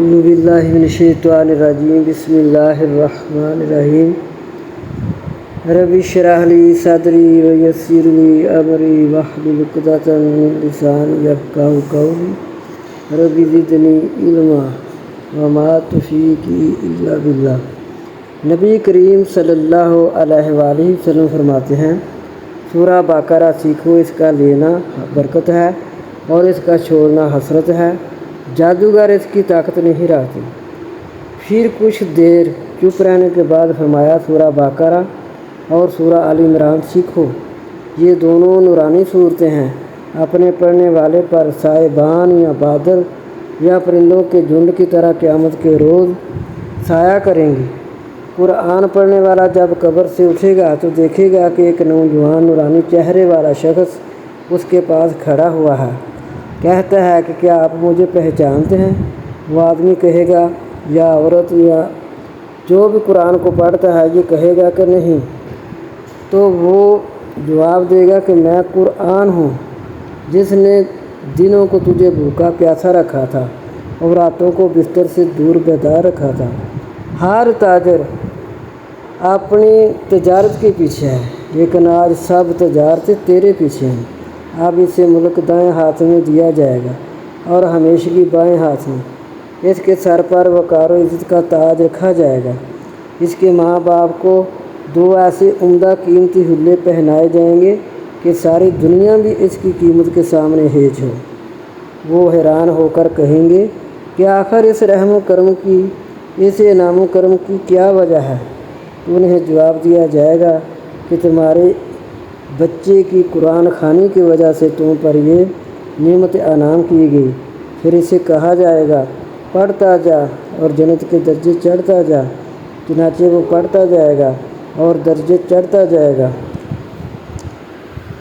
اعوذ باللہ من الشیطان الرجیم بسم اللہ الرحمن الرحیم رب اشرح لی صدری ویسر لی امری واحلل عقدۃ من لسانی یفقہوا قولی رب زدنی علما وما توفیقی الا باللہ۔ نبی کریم صلی اللہ علیہ وآلہ وسلم فرماتے ہیں، سورہ بقرہ سیکھو، اس کا لینا برکت ہے اور اس کا چھوڑنا حسرت ہے، جادوگر اس کی طاقت نہیں رکھتے۔ پھر کچھ دیر چپ رہنے کے بعد فرمایا، سورہ بقرہ اور سورہ آل عمران سیکھو، یہ دونوں نورانی صورتیں ہیں، اپنے پڑھنے والے پر سائبان یا بادل یا پرندوں کے جھنڈ کی طرح قیامت کے روز سایہ کریں گی۔ قرآن پڑھنے والا جب قبر سے اٹھے گا تو دیکھے گا کہ ایک نوجوان نورانی چہرے والا شخص اس کے پاس کھڑا ہوا ہے، کہتا ہے کہ کیا آپ مجھے پہچانتے ہیں؟ وہ آدمی کہے گا یا عورت یا جو بھی قرآن کو پڑھتا ہے یہ کہے گا کہ نہیں، تو وہ جواب دے گا کہ میں قرآن ہوں جس نے دنوں کو تجھے بھوکا پیاسا رکھا تھا اور راتوں کو بستر سے دور بیدار رکھا تھا۔ ہر تاجر اپنی تجارت کے پیچھے ہے، لیکن آج سب تجارتیں تیرے پیچھے ہیں۔ اب اسے ملک دائیں ہاتھ میں دیا جائے گا اور ہمیشگی بائیں ہاتھ میں۔ اس کے سر پر وقار و عزت کا تاج رکھا جائے گا۔ اس کے ماں باپ کو دو ایسے عمدہ قیمتی حلے پہنائے جائیں گے کہ ساری دنیا بھی اس کی قیمت کے سامنے ہیج ہو۔ وہ حیران ہو کر کہیں گے کہ آخر اس رحم و کرم کی، اس انعام و کرم کی کیا وجہ ہے؟ تو انہیں جواب دیا جائے گا کہ تمہارے بچے کی قرآن خوانی کی وجہ سے تم پر یہ نعمت انعام کی گئی۔ پھر اسے کہا جائے گا، پڑھتا جا اور جنت کے درجے چڑھتا جا۔ چنانچہ وہ پڑھتا جائے گا اور درجے چڑھتا جائے گا۔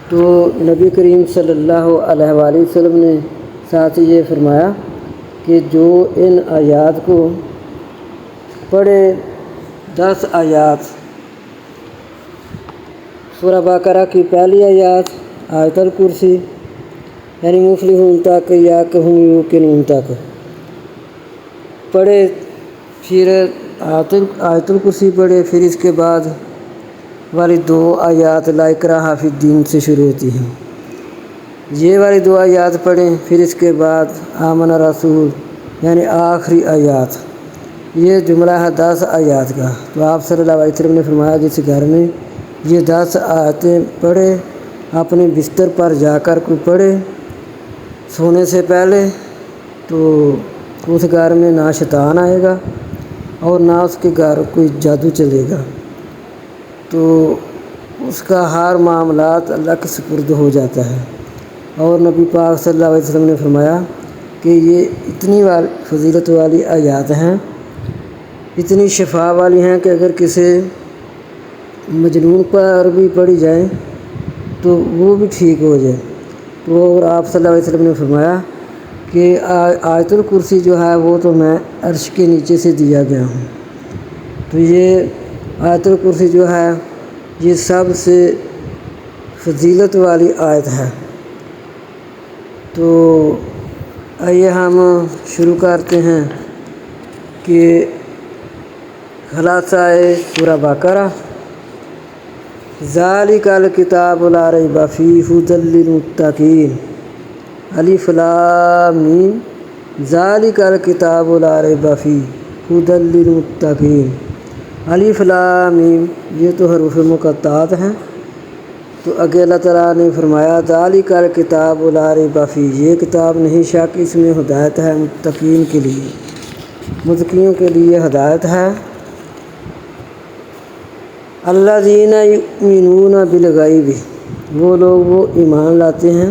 تو نبی کریم صلی اللہ علیہ وآلہ وسلم نے ساتھ یہ فرمایا کہ جو ان آیات کو پڑھے، 10 آیات، سورہ بقرہ کی پہلی آیات آیت الکرسی یعنی مفلحون تک یا کہم یوقنون تک پڑھے، پھر آیت الکرسی پڑھے، پھر اس کے بعد والی 2 آیات لا اکراہ فی الدین سے شروع ہوتی ہیں، یہ والی 2 آیات پڑھیں، پھر اس کے بعد آمن رسول یعنی آخری آیات، یہ جملہ ہے 10 آیات کا۔ تو آپ صلی اللہ علیہ وسلم نے فرمایا جس گھر میں یہ 10 آیتیں پڑھے، اپنے بستر پر جا کر کوئی پڑھے سونے سے پہلے، تو اس گھر میں نہ شیطان آئے گا اور نہ اس کے گھر کوئی جادو چلے گا، تو اس کا ہر معاملات اللہ کے سپرد ہو جاتا ہے۔ اور نبی پاک صلی اللہ علیہ وسلم نے فرمایا کہ یہ اتنی فضیلت والی آیات ہیں، اتنی شفا والی ہیں کہ اگر کسی مجنون پر بھی پڑھی جائیں تو وہ بھی ٹھیک ہو جائے۔ تو اور آپ صلی اللہ علیہ وسلم نے فرمایا کہ آیت الکرسی جو ہے وہ تو میں عرش کے نیچے سے دیا گیا ہوں۔ تو یہ آیت الکرسی جو ہے یہ سب سے فضیلت والی آیت ہے۔ تو آئیے ہم شروع کرتے ہیں کہ خلاصہ سورہ بقرہ، ذالک الکتاب لا ریب فیہ ھدی للمتقین، الف لام میم، ذالک الکتاب لا ریب فیہ ھدی للمتقین، الف لام میم، یہ تو حروف مقطعات ہیں۔ تو آگے اللہ تعالیٰ نے فرمایا ذالک الکتاب لا ریب فیہ، یہ کتاب نہیں شک اس میں ہدایت ہے متقین کے لیے، متقیوں کے لیے ہدایت ہے۔ الذین یؤمنون بالغیب، وہ لوگ وہ ایمان لاتے ہیں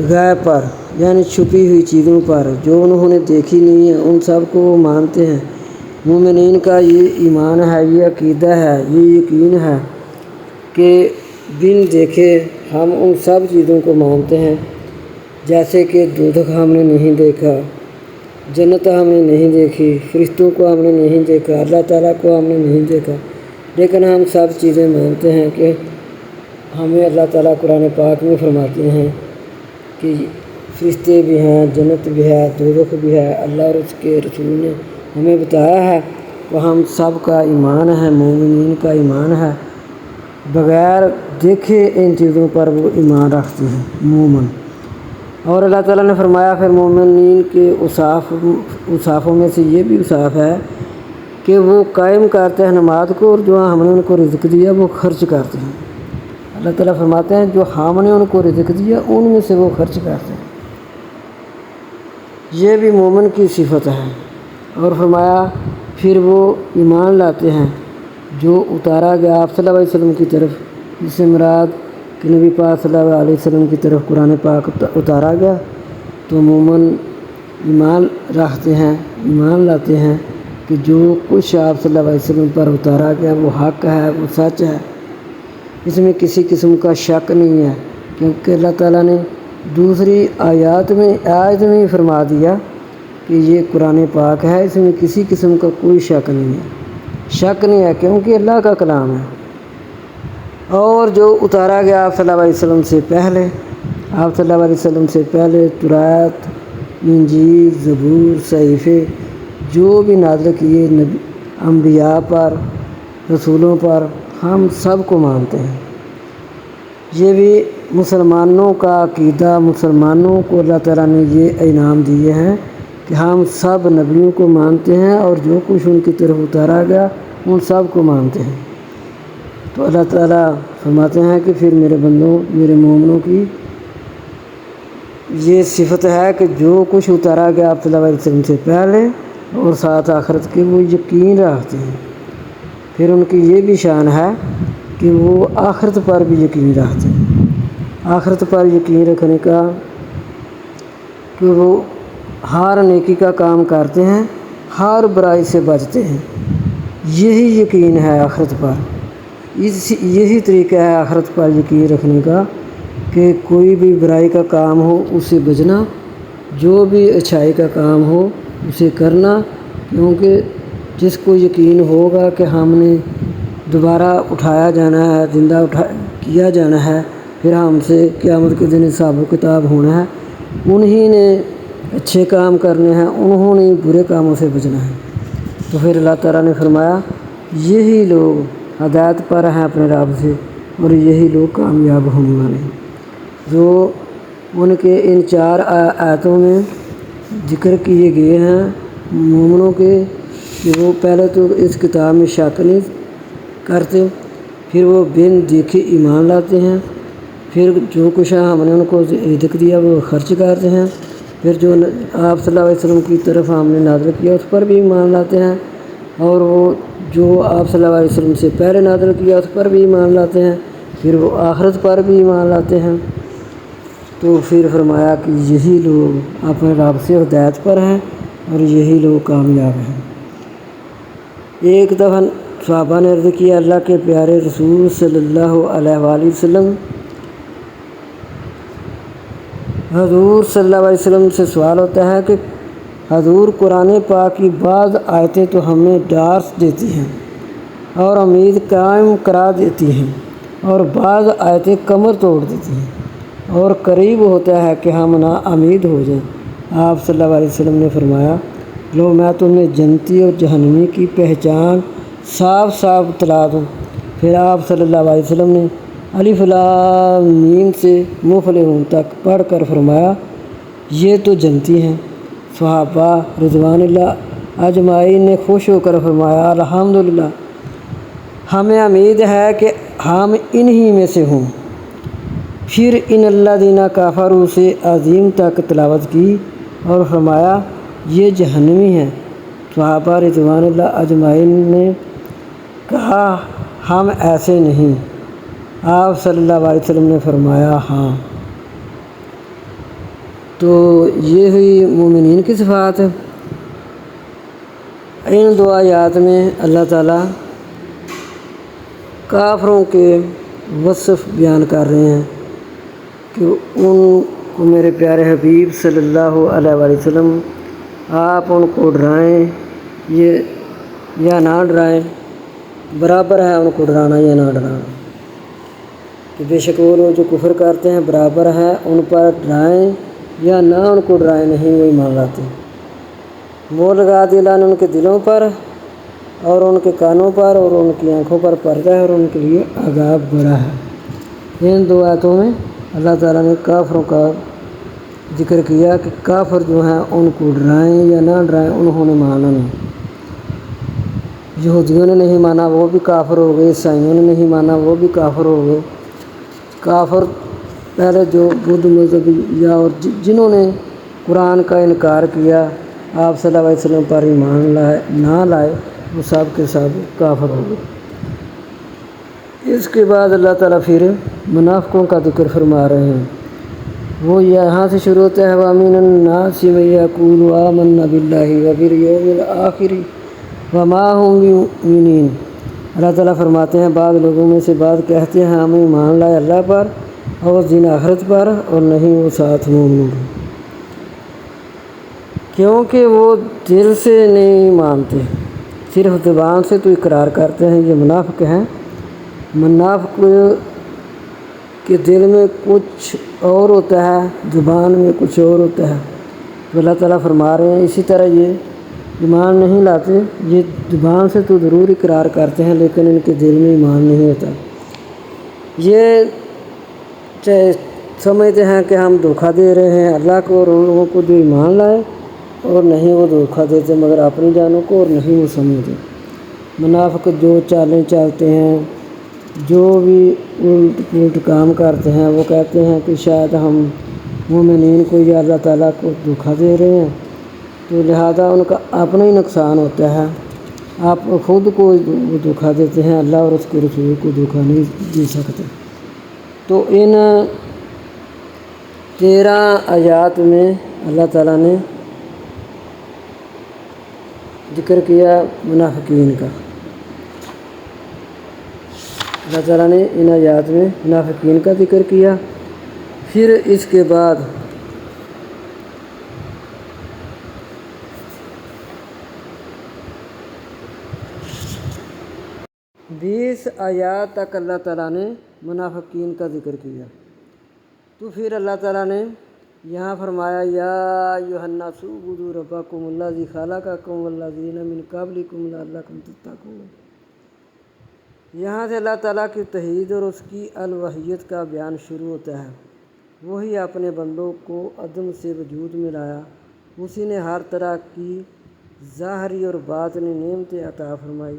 غیب پر یعنی چھپی ہوئی چیزوں پر جو انہوں نے دیکھی نہیں ہے، ان سب کو وہ مانتے ہیں۔ مومنین کا یہ ایمان ہے، یہ عقیدہ ہے، یہ یقین ہے کہ بن دیکھے ہم ان سب چیزوں کو مانتے ہیں، جیسے کہ دوزخ ہم نے نہیں دیکھا، جنت ہم نے نہیں دیکھی، فرشتوں کو ہم نے نہیں دیکھا، اللہ تعالیٰ کو ہم نے نہیں دیکھا، لیکن ہم سب چیزیں مانتے ہیں کہ ہمیں اللہ تعالیٰ قرآن پاک میں فرماتے ہیں کہ فرشتے بھی ہیں، جنت بھی ہے، دوزخ بھی ہے، اللہ اور اس کے رسول نے ہمیں بتایا ہے، تو ہم سب کا ایمان ہے، مومنین کا ایمان ہے، بغیر دیکھے ان چیزوں پر وہ ایمان رکھتے ہیں مومن۔ اور اللہ تعالیٰ نے فرمایا پھر مومنین کے اوصافوں میں سے یہ بھی اوصاف ہے کہ وہ قائم کرتے ہیں نماز کو، اور جو ہم نے ان کو رزق دیا وہ خرچ کرتے ہیں۔ اللہ تعالیٰ فرماتے ہیں جو ہم نے ان کو رزق دیا ان میں سے وہ خرچ کرتے ہیں، یہ بھی مومن کی صفت ہے۔ اور فرمایا پھر وہ ایمان لاتے ہیں جو اتارا گیا آپ صلی اللہ علیہ وسلم کی طرف، جس سے مراد کہ نبی پاک صلی اللہ علیہ وسلم کی طرف قرآن پاک اتارا گیا، تو مومن ایمان رکھتے ہیں، ایمان لاتے ہیں کہ جو کچھ آپ صلی اللہ علیہ وسلم پر اتارا گیا وہ حق ہے، وہ سچ ہے، اس میں کسی قسم کا شک نہیں ہے، کیونکہ اللہ تعالیٰ نے دوسری آیت میں فرما دیا کہ یہ قرآن پاک ہے، اس میں کسی قسم کا کوئی شک نہیں ہے کیونکہ اللہ کا کلام ہے۔ اور جو اتارا گیا آپ صلی اللہ علیہ وسلم سے پہلے، آپ صلی اللہ علیہ وسلم سے پہلے تورات، انجیل، زبور، صحیفے جو بھی نازل کیے انبیاء پر، رسولوں پر، ہم سب کو مانتے ہیں۔ یہ بھی مسلمانوں کا عقیدہ، مسلمانوں کو اللہ تعالیٰ نے یہ انعام دیے ہیں کہ ہم سب نبیوں کو مانتے ہیں اور جو کچھ ان کی طرف اتارا گیا ان سب کو مانتے ہیں۔ تو اللہ تعالیٰ فرماتے ہیں کہ پھر میرے بندوں، میرے مومنوں کی یہ صفت ہے کہ جو کچھ اتارا گیا آپ صلی اللہ علیہ وسلم سے پہلے اور ساتھ آخرت کے وہ یقین رکھتے ہیں۔ پھر ان کی یہ بھی شان ہے کہ وہ آخرت پر بھی یقین رکھتے ہیں۔ آخرت پر یقین رکھنے کا کہ وہ ہر نیکی کا کام کرتے ہیں، ہر برائی سے بچتے ہیں، یہی یقین ہے آخرت پر۔ یہی طریقہ ہے آخرت پر یقین رکھنے کا کہ کوئی بھی برائی کا کام ہو اس سے بچنا، جو بھی اچھائی کا کام ہو اسے کرنا، کیونکہ جس کو یقین ہوگا کہ ہم نے دوبارہ اٹھایا جانا ہے، زندہ کیا جانا ہے، پھر ہم سے قیامت کے دن حساب و کتاب ہونا ہے، انہی نے اچھے کام کرنے ہیں، انہوں نے برے کاموں سے بچنا ہے۔ تو پھر اللہ تعالیٰ نے فرمایا یہی لوگ ہدایت پر ہیں اپنے رب سے، اور یہی لوگ کامیاب ہونے والے ہیں۔ جو ان کے ان 4 آیتوں میں ذکر کیے گئے ہیں مومنوں کے، کہ وہ پہلے تو اس کتاب میں شک نہیں کرتے، پھر وہ بن دیکھے ایمان لاتے ہیں، پھر جو کچھ ہم نے ان کو رزق دیا وہ خرچ کرتے ہیں، پھر جو آپ صلی اللہ علیہ وسلم کی طرف ہم نے نازل کیا اس پر بھی ایمان لاتے ہیں، اور وہ جو آپ صلی اللہ علیہ وسلم سے پہلے نازل کیا اس پر بھی ایمان لاتے ہیں، پھر وہ آخرت پر بھی ایمان لاتے ہیں۔ تو پھر فرمایا کہ یہی لوگ اپنے رب سے ہدایت پر ہیں اور یہی لوگ کامیاب ہیں۔ ایک دفعہ صحابہ نے عرض کیا اللہ کے پیارے رسول صلی اللہ علیہ وآلہ وسلم، حضور صلی اللہ علیہ وسلم سے سوال ہوتا ہے کہ حضور قرآن پاک کی بعض آیتیں تو ہمیں ڈار دیتی ہیں اور امید قائم کرا دیتی ہیں، اور بعض آیتیں کمر توڑ دیتی ہیں اور قریب ہوتا ہے کہ ہم نا امید ہو جائیں۔ آپ صلی اللہ علیہ وسلم نے فرمایا لو میں تمہیں جنتی اور جہنمی کی پہچان صاف صاف بتلا دوں۔ پھر آپ صلی اللہ علیہ وسلم نے الف لام میم سے مفلحون تک پڑھ کر فرمایا یہ تو جنتی ہیں۔ صحابہ رضوان اللہ اجمعین نے خوش ہو کر فرمایا الحمدللہ، ہمیں امید ہے کہ ہم انہی میں سے ہوں۔ پھر ان الذین کفروا سے عظیم تک تلاوت کی اور فرمایا یہ جہنمی ہیں۔ صحابہ رضوان اللہ اجمعین نے کہا ہم ایسے نہیں۔ آپ صلی اللہ علیہ وسلم نے فرمایا ہاں۔ تو یہ ہوئی مومنین کی صفات۔ ان 2 آیات میں اللہ تعالیٰ کافروں کے وصف بیان کر رہے ہیں کہ ان کو میرے پیارے حبیب صلی اللہ علیہ وآلہ وسلم آپ ان کو ڈرائیں یا نہ ڈرائیں، برابر ہے ان کو ڈرانا یا نہ ڈرانا، کہ بے شک وہ لوگ جو کفر کرتے ہیں برابر ہے ان پر ڈرائیں یا نہ ان کو ڈرائیں نہیں وہ ایمان لاتے۔ وہ لگا دیا اللہ نے ان کے دلوں پر اور ان کے کانوں پر اور ان کی آنکھوں پر پردہ ہے اور ان کے لیے عذاب بڑا ہے۔ ان دو آیتوں میں اللہ تعالیٰ نے کافروں کا ذکر کیا کہ کافر جو ہیں ان کو ڈرائیں یا نہ ڈرائیں انہوں نے مانا نہیں۔ یہودیوں نے نہیں مانا وہ بھی کافر ہو گئے، عیسائیوں نے نہیں مانا وہ بھی کافر ہو گئے۔ کافر پہلے جو بدھ مذہب یا اور جنہوں نے قرآن کا انکار کیا، آپ صلی اللہ علیہ وسلم پر ایمان نہ لائے، وہ سب کے سب کافر ہو گئے۔ اس کے بعد اللہ تعالیٰ پھر منافقوں کا ذکر فرما رہے ہیں۔ وہ یہاں سے شروع ہوتا ہے وَمِنَ النَّاسِ مَن يَقُولُ آمَنَّا بِاللَّهِ وَبِالْيَوْمِ الْآخِرِ وَمَا هُم بِمُؤْمِنِينَ۔ اللہ تعالیٰ فرماتے ہیں بعض لوگوں میں سے بعض کہتے ہیں ہم ایمان لائے اللہ پر اور دن آخرت پر اور نہیں وہ ساتھ مومنوں کے، کیونکہ وہ دل سے نہیں مانتے، صرف زبان سے تو اقرار کرتے ہیں۔ یہ منافق ہیں۔ منافق کے دل میں کچھ اور ہوتا ہے، زبان میں کچھ اور ہوتا ہے۔ تو اللہ تعالیٰ فرما رہے ہیں اسی طرح یہ ایمان نہیں لاتے، یہ زبان سے تو ضرور اقرار کرتے ہیں لیکن ان کے دل میں ایمان نہیں ہوتا۔ یہ سمجھتے ہیں کہ ہم دھوکہ دے رہے ہیں اللہ کو اور ان لوگوں کو جو ایمان لائے، اور نہیں وہ دھوکہ دیتے مگر اپنی جانوں کو اور نہیں وہ سمجھتے۔ منافق جو چالیں چلتے ہیں، جو بھی الٹ پلٹ کام کرتے ہیں، وہ کہتے ہیں کہ شاید ہم مومنین کو یا اللہ تعالیٰ کو دھوکہ دے رہے ہیں، تو لہذا ان کا اپنا ہی نقصان ہوتا ہے۔ آپ خود کو دھوکہ دیتے ہیں، اللہ اور اس کے رسول کو دھوکہ نہیں دے سکتے۔ تو ان 13 آیات میں اللہ تعالیٰ نے ذکر کیا منافقین کا۔ اللہ تعالیٰ نے ان آیات میں منافقین کا ذکر کیا۔ پھر اس کے بعد 20 آیات تک اللہ تعالیٰ نے منافقین کا ذکر کیا۔ تو پھر اللہ تعالیٰ نے یہاں فرمایا یا ایھا الناس اعبدوا ربکم الذی خلقکم والذین من قبلکم لعلکم تتقون۔ یہاں سے اللہ تعالیٰ کی توحید اور اس کی الوہیت کا بیان شروع ہوتا ہے۔ وہی اپنے بندوں کو عدم سے وجود میں لایا، اسی نے ہر طرح کی ظاہری اور باطنی نعمتیں عطا فرمائی،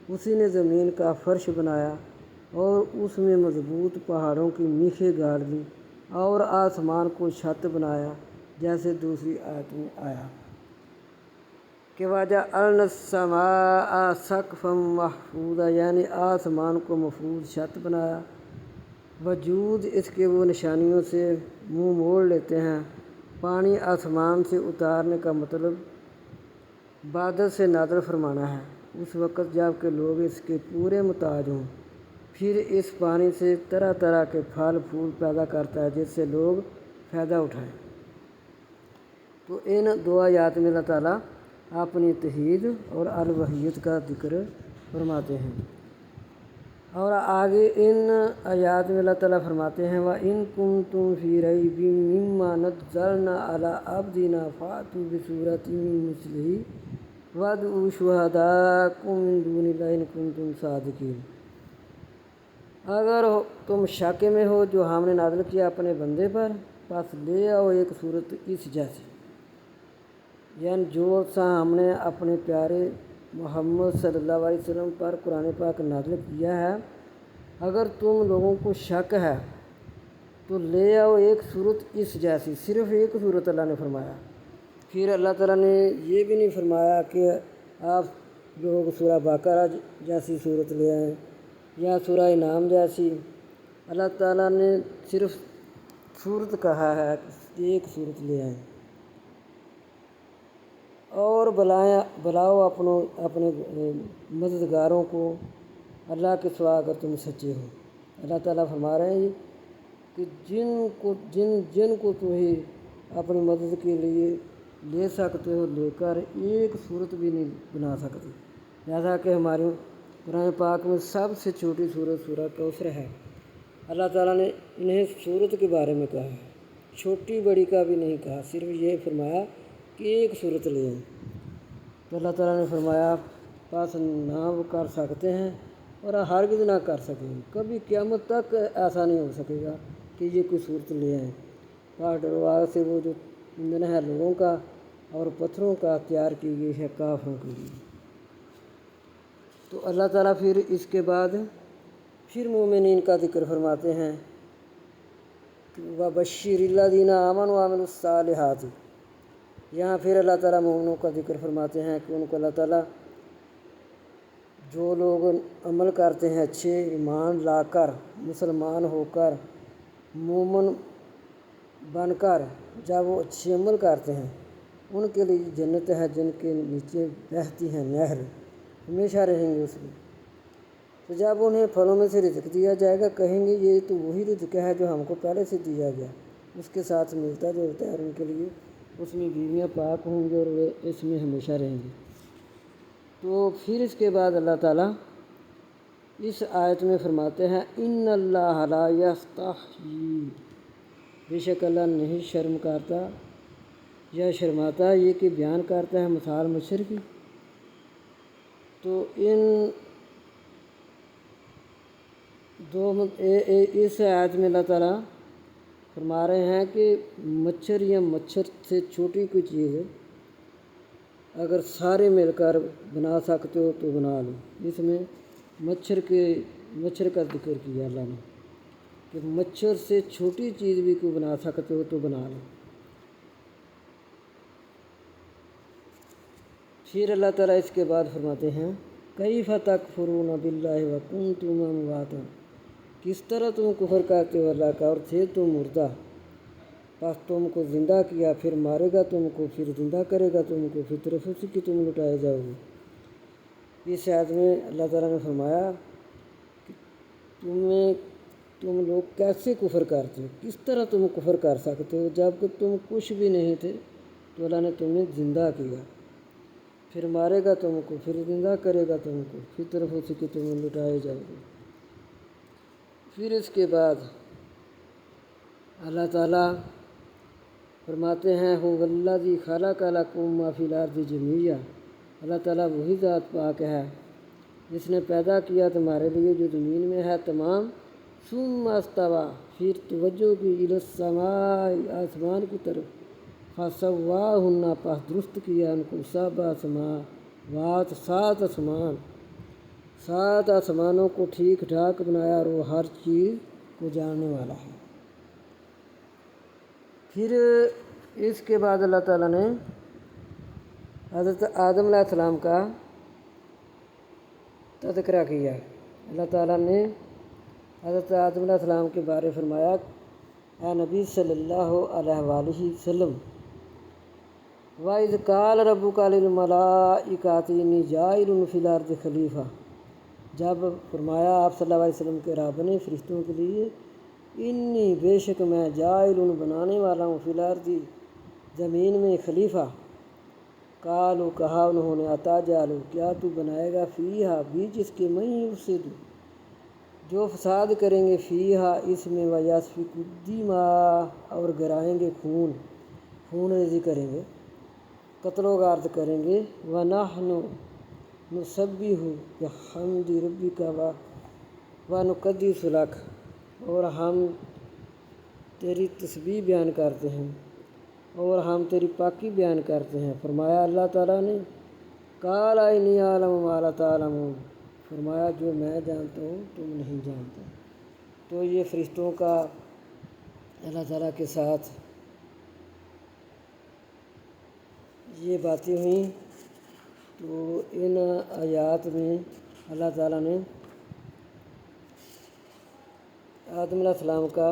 اسی نے زمین کا فرش بنایا اور اس میں مضبوط پہاڑوں کی میخیں گاڑ دیں اور آسمان کو چھت بنایا، جیسے دوسری آیت میں آیا کہ وَجَعَلْنَا السَّمَاءَ سَقْفًا مَحْفُوظًا، یعنی آسمان کو محفوظ چھت بنایا۔ وجود اس کے وہ نشانیوں سے منہ موڑ لیتے ہیں۔ پانی آسمان سے اتارنے کا مطلب بادل سے نازل فرمانا ہے، اس وقت جب کہ لوگ اس کے پورے محتاج ہوں۔ پھر اس پانی سے طرح طرح کے پھل پھول پیدا کرتا ہے جس سے لوگ فائدہ اٹھائیں۔ تو ان 2 آیات میں اللہ تعالیٰ اپنی توحید اور الوہیت کا ذکر فرماتے ہیں۔ اور آگے ان آیات میں اللہ تعالیٰ فرماتے ہیں وَإِن كُنتُمْ فِي رَيْبٍ مِّمَّا نَزَّلْنَا عَلَىٰ عَبْدِنَا فَأْتُوا بِسُورَةٍ مِّن مِّثْلِهِ وَادْعُوا شُهَدَاءَكُم مِّن دُونِ اللَّهِ إِن كُنتُمْ صَادِقِينَ۔ اگر تم شک میں ہو جو ہم نے نازل کیا اپنے بندے پر، پس لے آؤ ایک صورت اس جیسی، یعنی جو سا ہم نے اپنے پیارے محمد صلی اللہ علیہ وسلم پر قرآن پاک نازل کیا ہے۔ اگر تم لوگوں کو شک ہے تو لے آؤ ایک صورت اس جیسی، صرف ایک صورت اللہ نے فرمایا۔ پھر اللہ تعالیٰ نے یہ بھی نہیں فرمایا کہ آپ لوگ سورہ بقرہ جیسی صورت لے آئیں یا سورہ انعام جیسی۔ اللہ تعالیٰ نے صرف صورت کہا ہے کہ ایک صورت لے آئیں اور بلاؤ اپنے مددگاروں کو اللہ کے سوا اگر تم سچے ہو۔ اللہ تعالیٰ فرما رہے ہیں کہ جن کو تم ہی اپنی مدد کے لیے لے سکتے ہو لے کر ایک صورت بھی نہیں بنا سکتے، جیسا کہ ہمارے قرآن پاک میں سب سے چھوٹی صورت سورہ کوثر ہے۔ اللہ تعالیٰ نے انہیں صورت کے بارے میں کہا ہے، چھوٹی بڑی کا بھی نہیں کہا، صرف یہ فرمایا کہ ایک صورت لیں۔ تو اللہ تعالیٰ نے فرمایا پس نہ وہ کر سکتے ہیں اور ہرگز نہ کر سکیں گے، کبھی قیامت تک ایسا نہیں ہو سکے گا کہ یہ کوئی صورت لے آئیں۔ پاک ڈروا سے وہ جو ایندھن ہے لوگوں کا اور پتھروں کا تیار کی گئی ہے کافروں کے لیے۔ تو اللہ تعالیٰ پھر اس کے بعد پھر مومنین کا ذکر فرماتے ہیں کہ وَبَشِّرِ الَّذِينَ آمَنُوا وَعَمِلُوا الصَّالِحَاتِ۔ یہاں پھر اللہ تعالیٰ مومنوں کا ذکر فرماتے ہیں کہ ان کو اللہ تعالیٰ جو لوگ عمل کرتے ہیں اچھے، ایمان لا کر، مسلمان ہو کر، مومن بن کر، جب وہ اچھے عمل کرتے ہیں ان کے لیے جنت ہے جن کے نیچے بہتی ہیں نہر، ہمیشہ رہیں گے اس میں۔ تو جب انہیں پھلوں میں سے رزق دیا جائے گا کہیں گے یہ تو وہی رزق ہے جو ہم کو پہلے سے دیا گیا، اس کے ساتھ ملتا جلتا ہے، اور ان کے لیے اس میں بیویاں پاک ہوں گے اور وہ اس میں ہمیشہ رہیں گے۔ تو پھر اس کے بعد اللہ تعالیٰ اس آیت میں فرماتے ہیں ان اللہ لا یستحیی، بے شک اللہ نہیں شرم کرتا یا شرماتا یہ کہ بیان کرتا ہے مثال مچھر کی۔ تو اس آیت میں اللہ تعالیٰ فرما رہے ہیں کہ مچھر یا مچھر سے چھوٹی کوئی چیز اگر سارے مل کر بنا سکتے ہو تو بنا لو۔ اس میں مچھر کا ذکر کیا اللہ نے کہ مچھر سے چھوٹی چیز بھی کوئی بنا سکتے ہو تو بنا لو۔ پھر اللہ تعالیٰ اس کے بعد فرماتے ہیں کیف تکفرون باللہ وکنتم امواتا، کس طرح تم کفر کرتے ہو اللہ کا اور تھے تم مردہ، پس تم کو زندہ کیا، پھر مارے گا تم کو، پھر زندہ کرے گا تم کو، پھر طرف اسی کی تم لٹائے جاؤ گے۔ اس آیت میں اللہ تعالیٰ نے فرمایا کہ تم لوگ کیسے کفر کرتے ہو، کس طرح تم کفر کر سکتے ہو جب کہ تم کچھ بھی نہیں تھے، تو اللہ نے تمہیں زندہ کیا، پھر مارے گا تم کو، پھر زندہ کرے گا تم کو، پھر طرف اسی کی تم لٹائے جاؤ گے۔ پھر اس کے بعد اللہ تعالیٰ فرماتے ہیں هو الذی خلق لکم ما فی الارض جمیعا، اللہ تعالیٰ وہی ذات پاک ہے جس نے پیدا کیا تمہارے لیے جو زمین میں ہے تمام، ثم استوی، پھر توجہ کی، الی السماء، آسمان کی طرف، فسواہن، پس درست کیا ان کو، سبع سماوات، سات آسمانوں کو ٹھیک ٹھاک بنایا اور وہ ہر چیز کو جاننے والا ہے۔ پھر اس کے بعد اللہ تعالیٰ نے حضرت آدم علیہ السلام کا تذکرہ کیا۔ اللہ تعالیٰ نے حضرت آدم علیہ السلام کے بارے فرمایا اے نبی صلی اللہ علیہ وآلہ وسلم وَإِذْ قَالَ رَبُّكَ لِلْمَلَائِكَةِ إِنِّي جَاعِلٌ فِي الْأَرْضِ خلیفہ، جب فرمایا آپ صلی اللہ علیہ وسلم کے رب نے فرشتوں کے لیے انی، بے شک میں، جاعل، بنانے والا ہوں، فی الارض، زمین میں، خلیفہ۔ قالوا، کہا انہوں نے، اتجعل، کیا تو بنائے گا، فیہا، بیچ اس کے، من یفسد، جو فساد کریں گے، فیہا، اس میں، ویسفک الدماء، اور گرائیں گے خون ریزی کریں گے، قتل و غارت کریں گے، ونحن نسبح بحمد ربک ونقدس لک، اور ہم تیری تسبیح بیان کرتے ہیں اور ہم تیری پاکی بیان کرتے ہیں۔ فرمایا اللہ تعالیٰ نے قال انی اعلم ما لا تعلمون، فرمایا جو میں جانتا ہوں تم نہیں جانتے۔ تو یہ فرشتوں کا اللہ تعالیٰ کے ساتھ یہ باتیں ہوئیں۔ تو ان آیات میں اللہ تعالیٰ نے آدم علیہ السلام کا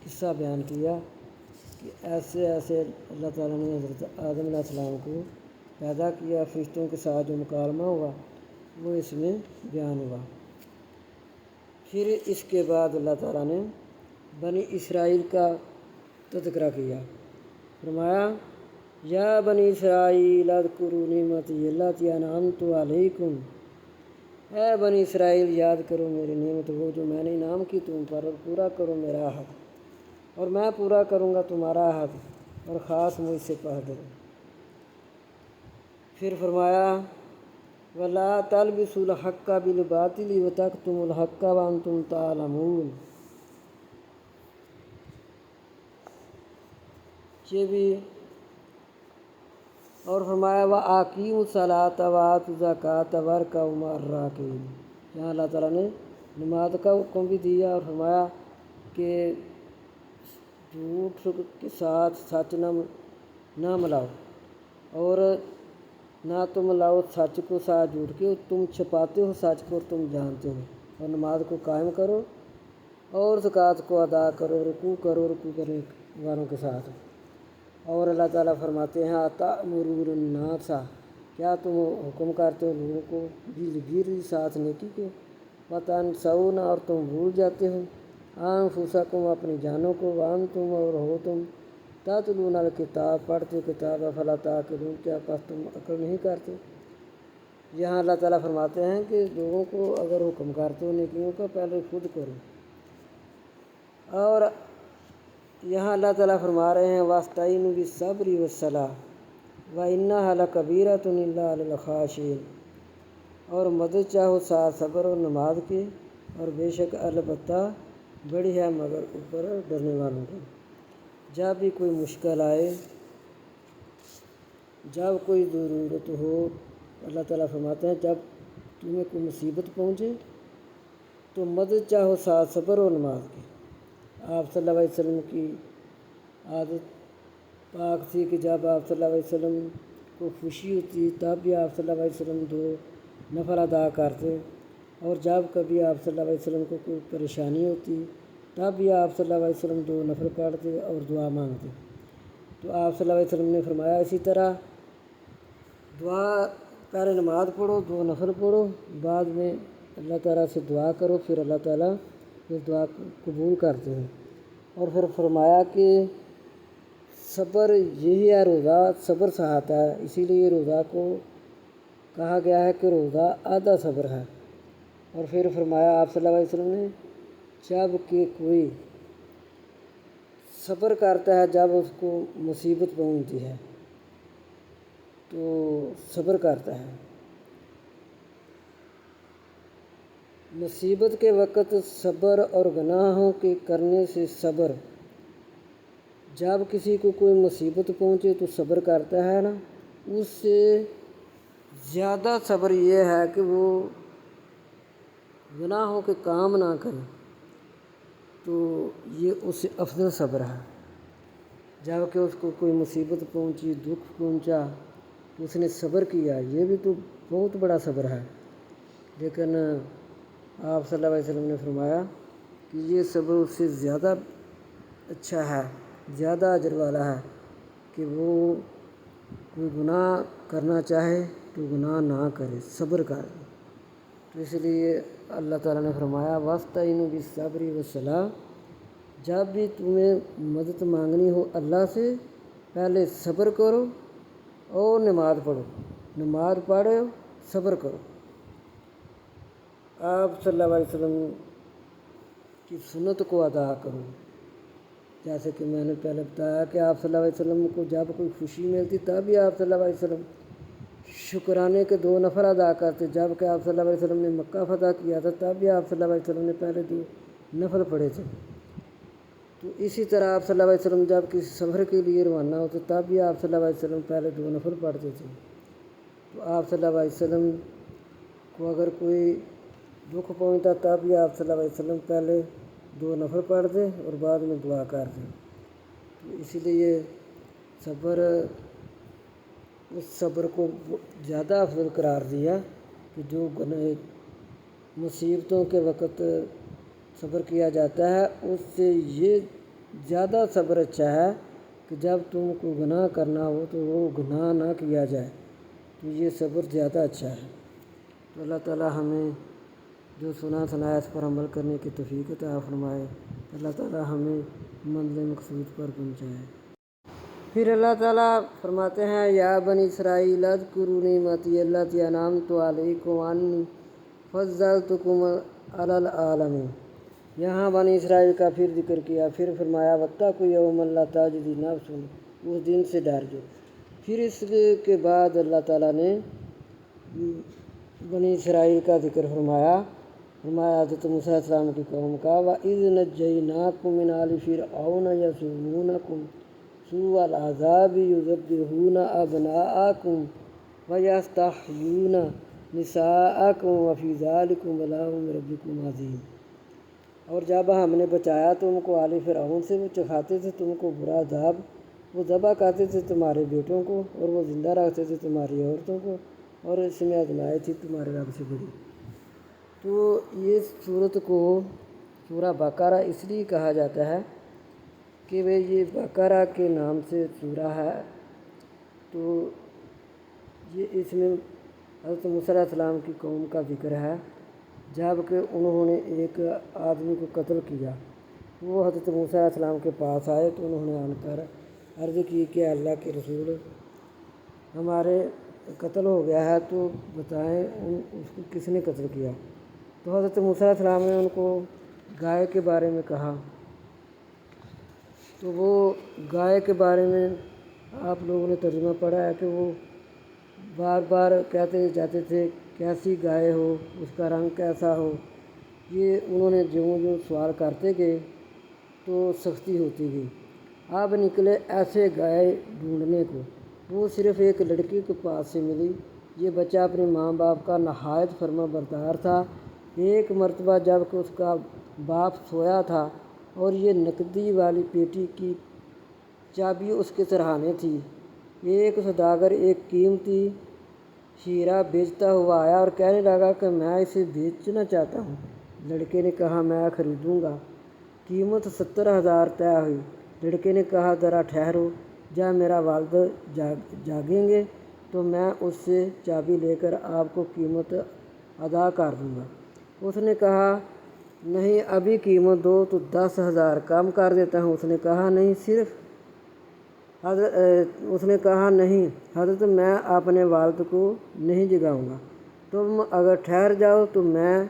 قصہ بیان کیا کہ ایسے اللہ تعالیٰ نے حضرت آدم علیہ السلام کو پیدا کیا، فرشتوں کے ساتھ جو مکالمہ ہوا وہ اس میں بیان ہوا۔ پھر اس کے بعد اللہ تعالیٰ نے بنی اسرائیل کا تذکرہ کیا۔ فرمایا یا بنی اسرائیل اذکروا نعمتی التی انعمت علیکم، اے بنی اسرائیل یاد کرو میری نعمت وہ جو میں نے انعام کی تم پر، اور پورا کرو میرا حق۔ اور میں پورا کروں گا تمہارا حد اور خاص مجھ سے پڑھ دو۔ پھر فرمایا وَلَا تَلْبِسُوا الْحَقَّ بِالْبَاطِلِ وَتَكْتُمُوا الْحَقَّ وَأَنْتُمْ تَعْلَمُونَ۔ یہ بھی اور فرمایا وَأَقِیمُوا الصَّلَاةَ وَآتُوا الزَّکَاةَ وَارْکَعُوا مَعَ الرَّاکِعِینَ۔ یہاں اللہ تعالیٰ نے نماز کا حکم بھی دیا اور فرمایا کہ جھوٹ کے ساتھ سچ نہ ملاؤ، اور نہ تم ملاؤ سچ کو ساتھ جھوٹ کے، تم چھپاتے ہو سچ کو اور تم جانتے ہو، اور نماز کو قائم کرو اور زکوٰۃ کو ادا کرو، رکوع کرنے والوں کے ساتھ۔ اور اللہ تعالیٰ فرماتے ہیں أَتَأْمُرُونَ النَّاسَ، کیا تم حکم کرتے ہو لوگوں کو بالبر ساتھ نیکی کے، وَتَنْسَوْنَ اور تم بھول جاتے ہو أَنفُسَکُم اپنی جانوں کو، وَأَنْتُم اور ہو تم تَتْلُونَ الکتاب پڑھتے کتاب، أَفَلَا تَعْقِلُونَ کیا پس تم عقل نہیں کرتے۔ یہاں اللہ تعالیٰ فرماتے ہیں کہ لوگوں کو اگر حکم کرتے ہو نیکیوں کا پہلے خود کرو۔ اور یہاں اللہ تعالیٰ فرما رہے ہیں وَاسْتَعِینُوا بِالصَّبْرِ وَالصَّلَاةِ وَإِنَّهَا لَكَبِیرَةٌ إِلَّا عَلَى الْخَاشِعِینَ، اور مدد چاہو ساتھ صبر اور نماز کے، اور بے شک البتہ بڑی ہے مگر اوپر ڈرنے والوں کو۔ جب بھی کوئی مشکل آئے، جب کوئی ضرورت ہو، اللہ تعالیٰ فرماتے ہیں جب تمہیں کوئی مصیبت پہنچے تو مدد چاہو ساتھ صبر اور نماز کی۔ آپ صلی اللہ علیہ وسلم کی عادت پاک تھی کہ جب آپ صلی اللہ علیہ وسلم کو خوشی ہوتی تب بھی آپ صلی اللہ علیہ وسلم 2 نفل ادا کرتے، اور جب کبھی آپ صلی اللہ علیہ وسلم کو کوئی پریشانی ہوتی تب بھی آپ صلی اللہ علیہ وسلم 2 نفل پڑھتے اور دعا مانگتے۔ تو آپ صلی اللہ علیہ وسلم نے فرمایا اسی طرح دعا پہلے نماز پڑھو، 2 نفل پڑھو، بعد میں اللہ تعالیٰ سے دعا کرو، پھر اللہ تعالیٰ اس دعا کو قبول کرتے ہیں۔ اور پھر فرمایا کہ صبر یہی ہے، روزہ صبر سہاتا ہے، اسی لیے روزہ کو کہا گیا ہے کہ روزہ آدھا صبر ہے۔ اور پھر فرمایا آپ صلی اللہ علیہ وسلم نے جب کہ کوئی صبر کرتا ہے جب اس کو مصیبت پہنچتی ہے تو صبر کرتا ہے، مصیبت کے وقت صبر اور گناہوں کے کرنے سے صبر، جب کسی کو کوئی مصیبت پہنچے تو صبر کرتا ہے نا، اس سے زیادہ صبر یہ ہے کہ وہ گناہوں کے کام نہ کرے، تو یہ اس سے افضل صبر ہے۔ جب کہ اس کو کوئی مصیبت پہنچی، دکھ پہنچا تو اس نے صبر کیا، یہ بھی تو بہت بڑا صبر ہے۔ لیکن آپ صلی اللہ علیہ وسلم نے فرمایا کہ یہ صبر اس سے زیادہ اچھا ہے، زیادہ اجر والا ہے کہ وہ کوئی گناہ کرنا چاہے تو گناہ نہ کرے، صبر کرے۔ تو اس لیے اللہ تعالیٰ نے فرمایا وَاسْتَعِینُوا بِالصَّبْرِ وَالصَّلَاةِ، جب بھی تمہیں مدد مانگنی ہو اللہ سے پہلے صبر کرو اور نماز پڑھو، نماز پڑھو صبر کرو۔ آپ صلی اللہ علیہ وسلم کی سنت کو ادا کرو، جیسے کہ میں نے پہلے بتایا کہ آپ صلی اللہ علیہ وسلم کو جب کوئی خوشی ملتی تب بھی آپ صلی اللہ علیہ وسلم شکرانے کے 2 نفل ادا کرتے، جب کہ آپ صلی اللہ علیہ وسلم نے مکہ فتح کیا تھا تب بھی آپ صلی اللہ علیہ وسلم نے پہلے 2 نفل پڑھے تھے۔ تو اسی طرح آپ صلی اللہ علیہ وسلم جب کسی سفر کے لیے روانہ ہوتے تب بھی آپ صلی اللہ علیہ وسلم پہلے 2 نفل پڑھتے تھے۔ تو آپ صلی اللہ علیہ وسلم کو اگر کوئی دکھ پہنچتا تب بھی آپ صلی اللہ علیہ وسلم پہلے 2 نفل پڑھتے اور بعد میں دعا کرتے۔ تو اسی لیے اس صبر کو زیادہ افضل قرار دیا کہ جو مصیبتوں کے وقت صبر کیا جاتا ہے اس سے یہ زیادہ صبر اچھا ہے کہ جب تم کو گناہ کرنا ہو تو وہ گناہ نہ کیا جائے، تو یہ صبر زیادہ اچھا ہے۔ تو اللہ تعالیٰ ہمیں جو سنایا اس پر عمل کرنے کی توفیق عطا فرمائے، اللہ تعالیٰ ہمیں منزل مقصود پر پہنچائے۔ پھر اللہ تعالیٰ فرماتے ہیں یا بنی اسرائیل اذکروا نعمتی التی انعمت علیکم انی فضلتکم علی العالمین۔ یہاں بنی اسرائیل کا پھر ذکر کیا، پھر فرمایا واتقوا یوما لا تجزی نفس، اس دن سے ڈر جو۔ پھر اس کے بعد اللہ تعالیٰ نے بنی اسرائیل کا ذکر فرمایا حضرت موسیٰ علیہ السلام کی قوم کا، وَإِذْ نَجَّيْنَاكُم مِّنْ آلِ فِرْعَوْنَ يَسُومُونَكُمْ سُوءَ الْعَذَابِ يُذَبِّحُونَ أَبْنَاءَكُمْ وَيَسْتَحْيُونَ نِسَاءَكُمْ وَفِي ذَلِكُمْ بَلَاءٌ مِّن رَّبِّكُمْ عَظِيمٌ۔ اور جب ہم نے بچایا تم کو آل فرعون سے، وہ چکھاتے تھے تم کو برا عذاب، وہ ذبح کرتے تھے تمہارے بیٹوں کو، اور وہ زندہ رکھتے تھے تمہاری عورتوں کو، اور اس میں آزمائش تھی تمہارے رب سے بڑی۔ تو یہ سورت کو سورہ بقرہ اس لیے کہا جاتا ہے کہ یہ بقرہ کے نام سے سورہ ہے۔ تو یہ اس میں حضرت موسیٰ علیہ السلام کی قوم کا ذکر ہے، جب کہ انہوں نے ایک آدمی کو قتل کیا۔ وہ حضرت موسیٰ علیہ السلام کے پاس آئے تو انہوں نے آن کر عرض کی کہ اللہ کے رسول، ہمارے قتل ہو گیا ہے، تو بتائیں اس کو کس نے قتل کیا؟ تو حضرت موسیٰ علیہ السلام نے ان کو گائے کے بارے میں کہا۔ تو وہ گائے کے بارے میں آپ لوگوں نے ترجمہ پڑھا ہے کہ وہ بار بار کہتے جاتے تھے کیسی گائے ہو، اس کا رنگ کیسا ہو۔ یہ انہوں نے جو سوال کرتے گئے تو سختی ہوتی گئی۔ اب نکلے ایسے گائے ڈھونڈنے کو، وہ صرف ایک لڑکی کے پاس سے ملی۔ یہ بچہ اپنے ماں باپ کا نہایت فرما بردار تھا۔ ایک مرتبہ جب کہ اس کا باپ سویا تھا اور یہ نقدی والی پیٹی کی چابی اس کے سرہانے تھی، ایک سوداگر ایک قیمتی ہیرا بیچتا ہوا آیا اور کہنے لگا کہ میں اسے بیچنا چاہتا ہوں۔ لڑکے نے کہا میں خریدوں گا۔ قیمت 70,000 طے ہوئی۔ لڑکے نے کہا ذرا ٹھہرو، جب میرا والد جاگیں گے تو میں اس سے چابی لے کر آپ کو قیمت ادا کر دوں گا۔ اس نے کہا نہیں، ابھی قیمت دو تو 10,000 کم کر دیتا ہوں۔ اس نے کہا نہیں حضرت، میں اپنے والد کو نہیں جگاؤں گا، تم اگر ٹھہر جاؤ تو میں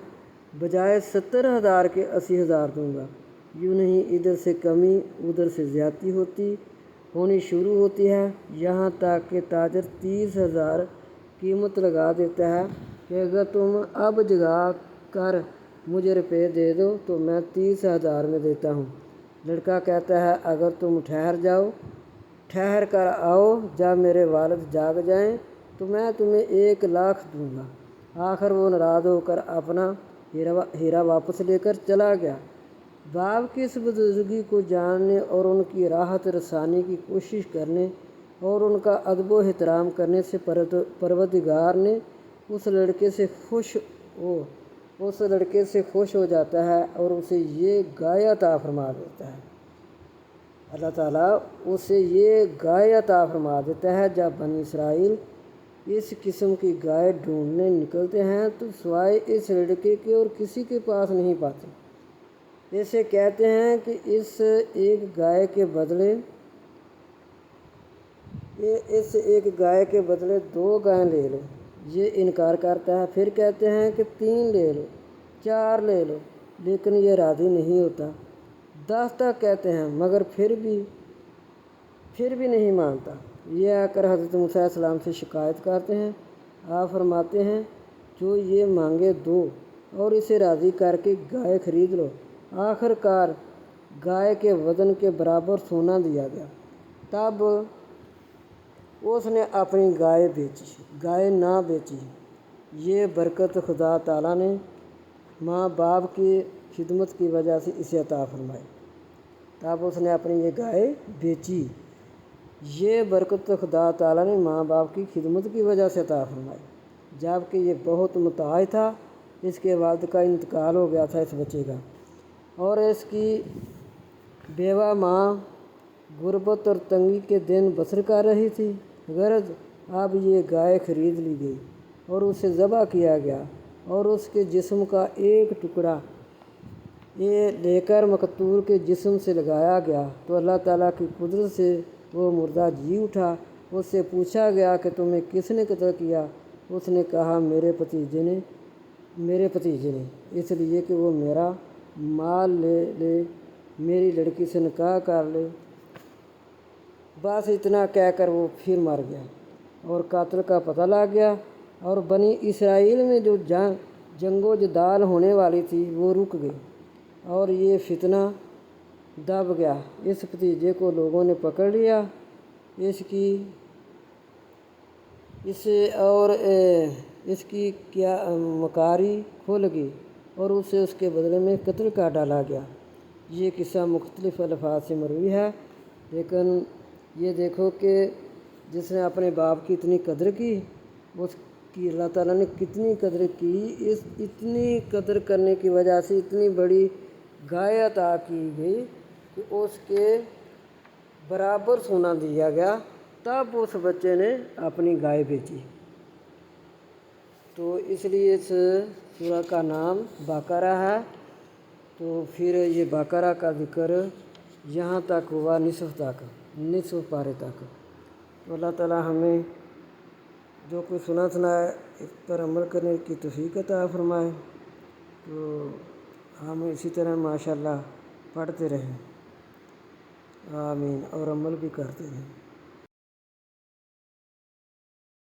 بجائے 70,000 کے 80,000 دوں گا۔ یوں نہیں ادھر سے کمی ادھر سے زیادتی ہونی شروع ہوتی ہے، یہاں تک کہ تاجر 30,000 قیمت لگا دیتا ہے کہ اگر تم اب جگا کر مجھے روپے دے دو تو میں 30,000 میں دیتا ہوں۔ لڑکا کہتا ہے اگر تم ٹھہر کر آؤ، جب میرے والد جاگ جائیں تو میں تمہیں 1,00,000 دوں گا۔ آخر وہ ناراض ہو کر اپنا ہیرا واپس لے کر چلا گیا۔ باپ کی اس بزرگی کو جاننے اور ان کی راحت رسانی کی کوشش کرنے اور ان کا ادب و احترام کرنے سے پروردگار نے اس لڑکے سے خوش ہو جاتا ہے اور اسے یہ گائے عطا فرما دیتا ہے۔ اللہ تعالیٰ اسے یہ گائے عطا فرما دیتا ہے۔ جب بنی اسرائیل اس قسم کی گائے ڈھونڈنے نکلتے ہیں تو سوائے اس لڑکے کے اور کسی کے پاس نہیں پاتے۔ اسے کہتے ہیں کہ اس ایک گائے کے بدلے 2 گائیں لے لو۔ یہ انکار کرتا ہے، پھر کہتے ہیں کہ 3 لے لو، 4 لے لو، لیکن یہ راضی نہیں ہوتا۔ 10 تک کہتے ہیں مگر پھر بھی نہیں مانتا۔ یہ آ کر حضرت موسیٰ علیہ السلام سے شکایت کرتے ہیں۔ آپ فرماتے ہیں جو یہ مانگے دو اور اسے راضی کر کے گائے خرید لو۔ آخر کار گائے کے وزن کے برابر سونا دیا گیا۔ تب اس نے اپنی گائے نہ بیچی۔ یہ برکت خدا تعالیٰ نے ماں باپ کی خدمت کی وجہ سے اسے عطا فرمائی۔ تب اس نے اپنی یہ گائے بیچی۔ یہ برکت خدا تعالیٰ نے ماں باپ کی خدمت کی وجہ سے عطا فرمائی، جب کہ یہ بہت محتاج تھا۔ اس کے والد کا انتقال ہو گیا تھا اس بچے کا، اور اس کی بیوہ ماں غربت اور تنگی کے دن بسر کر رہی تھی۔ غرض اب یہ گائے خرید لی گئی اور اسے ذبح کیا گیا اور اس کے جسم کا ایک ٹکڑا لے کر مقتول کے جسم سے لگایا گیا تو اللہ تعالیٰ کی قدرت سے وہ مردہ جی اٹھا۔ اس سے پوچھا گیا کہ تمہیں کس نے قتل کیا؟ اس نے کہا میرے بھتیجے نے، اس لیے کہ وہ میرا مال لے لے، میری لڑکی سے نکاح کر لے۔ بس اتنا کہہ کر وہ پھر مر گیا اور قاتل کا پتہ لگ گیا، اور بنی اسرائیل میں جو جنگ و جدال ہونے والی تھی وہ رک گئی، اور یہ فتنہ دب گیا۔ اس بھتیجے کو لوگوں نے پکڑ لیا، اس کی کیا مکاری کھل گئی اور اسے اس کے بدلے میں قتل کر ڈالا گیا۔ یہ قصہ مختلف الفاظ سے مروی ہے، لیکن یہ دیکھو کہ جس نے اپنے باپ کی اتنی قدر کی، اس کی اللہ تعالیٰ نے کتنی قدر کی۔ اتنی قدر کرنے کی وجہ سے اتنی بڑی گائے عطا کی گئی کہ اس کے برابر سونا دیا گیا، تب اس بچے نے اپنی گائے بیچی۔ تو اس لیے اس سورہ کا نام بقرہ ہے۔ تو پھر یہ بقرہ کا ذکر یہاں تک ہوا، نصف پارے تک۔ تو اللہ تعالیٰ ہمیں جو کچھ سنا ہے اس پر عمل کرنے کی توفیق عطا فرمائے، تو ہم اسی طرح ماشاءاللہ پڑھتے رہیں، آمین، اور عمل بھی کرتے رہیں۔